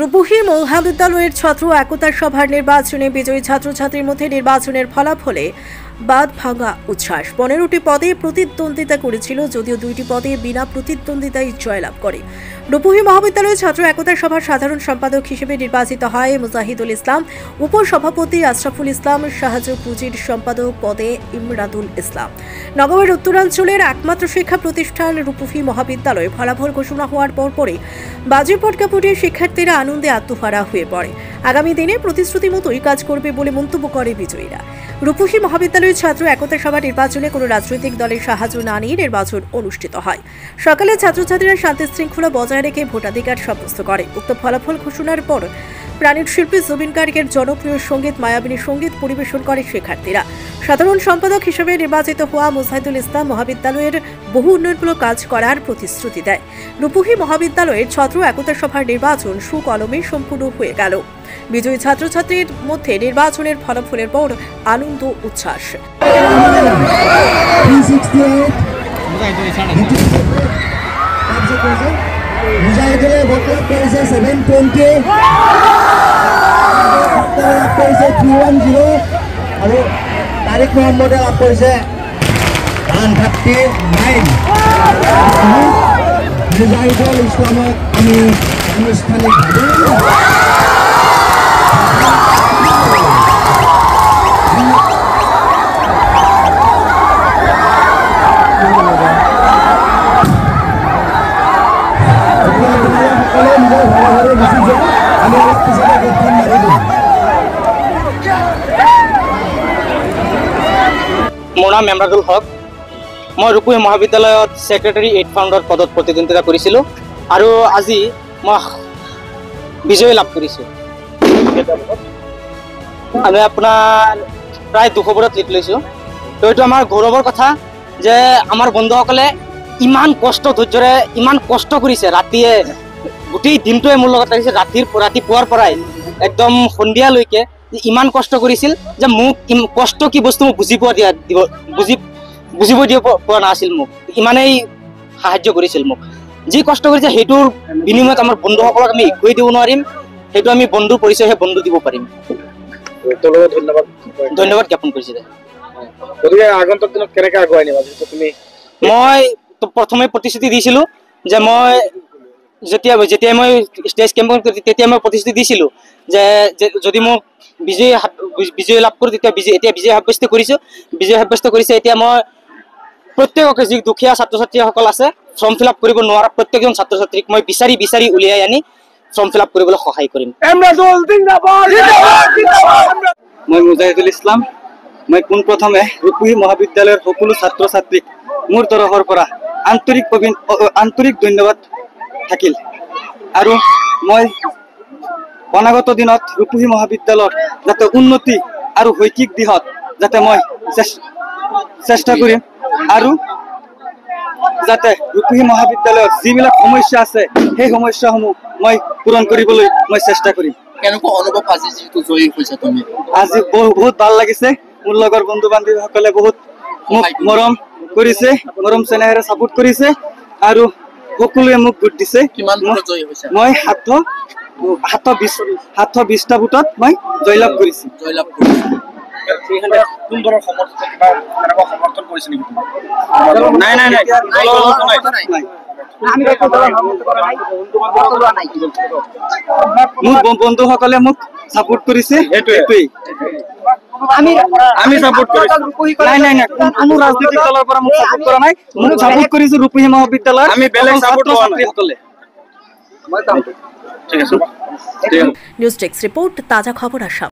রূপহী মহাবিদ্যালয়ের ছাত্র একতা সভার নির্বাচনে বিজয়ী ছাত্রছাত্রীর মধ্যে নির্বাচনের ফলাফলে বাদ ভাঙা উচ্ছ্বাস। 15টি পদে প্রতিদ্বন্দ্বিতা করেছিল, যদিও 2টি পদে বিনা প্রতিদ্বন্দ্বিতায় জয়লাভ করে। রূপহী মহাবিদ্যালয়ের ছাত্র একতা সভার সাধারণ সম্পাদক হিসেবে নির্বাচিত হয় মুজাহিদুল ইসলাম, উপসভাপতি আশরাফুল ইসলাম, সাহায্য পুঁজির সম্পাদক পদে ইমরাদুল ইসলাম। নগরের উত্তরাঞ্চলের একমাত্র শিক্ষা প্রতিষ্ঠান রূপহী মহাবিদ্যালয়ে ফলাফল ঘোষণা হওয়ার পরপরই বাজি পটকা ফুটিয়ে শিক্ষার্থীরা আনন্দে আত্মহারা হয়ে পড়ে। আগামী দিনে প্রতিশ্রুতি মতোই কাজ করবে বলে মন্তব্য করে বিজয়ীরা। রূপহী মহাবিদ্যালয়ের ছাত্র একতা সভা নির্বাচনে কোনো রাজনৈতিক দলের সাহায্য না নিয়ে নির্বাচন অনুষ্ঠিত হয়। সকালে ছাত্রছাত্রীরা শান্তি শৃঙ্খলা বজায় রেখে ভোটাধিকার সাব্যস্ত করে। উক্ত ফলাফল ঘোষণার পর প্রাণীর শিল্পী জুবিন গার্গের জনপ্রিয় সঙ্গীত মায়াবিনী সঙ্গীত পরিবেশন করে শিক্ষার্থীরা। সাধারণ সম্পাদক হিসেবে নির্বাচিত হওয়া মুজাহিদুল ইসলাম মহাবিদ্যালয়ের বহু উন্নয়নমূলক কাজ করার প্রতিশ্রুতি দেয়। রূপহী মহাবিদ্যালয়ের ছাত্র একতা সভার নির্বাচন সুকলমে সম্পূর্ণ হয়ে গেল। বিজয়ী ছাত্রছাত্রীর মধ্যে নির্বাচনের ফলাফলের পর আনন্দ উচ্ছ্বাস। মুজাহিদুলে ভোট লাভ করেছে 720, 310 আৰু তাৰিক মোহাম্মদে লাভ কৰিছে 139। মুজাহিদুল ইছলামক আমি আনুষ্ঠানিকভাৱে মোৰ নাম ইমৰাদুল হক। মই ৰূপহী মহাবিদ্যালয়ত ছেক্ৰেটাৰী 8 ফাউণ্ডাৰ পদত প্ৰতিদ্বন্দ্বিতা কৰিছিলোঁ আৰু আজি মই বিজয় লাভ কৰিছোঁ। আমি আপোনাৰ প্ৰায় 200 লিড লৈছোঁ। তো এইটো আমাৰ গৌৰৱৰ কথা যে আমাৰ বন্ধুসকলে ইমান কষ্ট ধৈৰ্যৰে ইমান কষ্ট কৰিছে। ৰাতিয়ে গোটেই দিনটোৱে মোৰ লগত লাগিছে, ৰাতিপুৱাৰ পৰাই একদম সন্ধিয়ালৈকে ইমান কষ্ট কৰিছিল যে মোক কষ্ট কি বস্তু মোক বুজিব দিব পৰা নাছিল। মোক ইমানেই সাহায্য কৰিছিল। মোক যি কষ্ট কৰিছে সেইটোৰ বিনিময়ত আমাৰ বন্ধুসকলক আমি একোৱেই দিব নোৱাৰিম। সেইটো আমি বন্ধুৰ পৰিচয়হে বন্ধু দিব পাৰিম। ধন্যবাদ জ্ঞাপন কৰিছে। মই প্ৰথমে প্ৰতিশ্ৰুতি দিছিলোঁ যে মই যেতিয়া মই ষ্টেজ কেম্পত তেতিয়া মই প্ৰতিশ্ৰুতি দিছিলোঁ যে যদি মোক বিজয় লাভ কৰোঁ তেতিয়া এতিয়া বিজয় সাব্যস্ত কৰিছোঁ। বিজয় সাব্যস্ত কৰিছে। এতিয়া মই প্ৰত্যেককে যি দুখীয়া ছাত্ৰ ছাত্ৰীসকল আছে ফৰ্ম ফিল আপ কৰিব নোৱাৰা প্ৰত্যেকজন ছাত্ৰ ছাত্ৰীক মই বিচাৰি উলিয়াই আনি ফৰ্ম ফিল আপ কৰিবলৈ সহায় কৰিম। মই মুজাহিদুল ইছলাম। মই পোনপ্ৰথমে ৰূপহী মহাবিদ্যালয়ৰ সকলো ছাত্ৰ ছাত্ৰীক মোৰ তৰফৰ পৰা আন্তৰিক ধন্যবাদ থাকিল। আৰু মই অনাগত দিনত ৰূপহী মহাবিদ্যালয়ৰ যাতে উন্নতি আৰু শৈক্ষিক দিশত যাতে মই চেষ্টা কৰিম আৰু যাতে ৰূপহী মহাবিদ্যালয়ৰ যিবিলাক সমস্যা আছে সেই সমস্যাসমূহ মই পূৰণ কৰিবলৈ মই চেষ্টা কৰিম। কেনেকুৱা অনুভৱ আজি যিহেতু জয়ী হৈছে তুমি? আজি বহুত ভাল লাগিছে। মোৰ লগৰ বন্ধু বান্ধৱীসকলে বহুত মোক মৰম কৰিছে, মৰম চেনেহেৰে ছাপোৰ্ট কৰিছে আৰু সকলোৱে মোক ভোট দিছে। মই 720টা ভোটত মই জয়লাভ কৰিছোঁ। মোৰ বন্ধুসকলে মোক ছাপোৰ্ট কৰিছে। আমি ছাপোৰ্ট কৰিছো। কোনো ৰাজনৈতিক দলৰ পৰা মোক ছাপোৰ্ট কৰা নাই। মোক ছাপোৰ্ট কৰিছো ৰূপহী মহাবিদ্যালয় আমি বেলেগ ছাত্ৰ ছাত্ৰীসকলে। নিউজ ডেস্ক ৰিপোৰ্ট, তাজা খবৰ আসাম।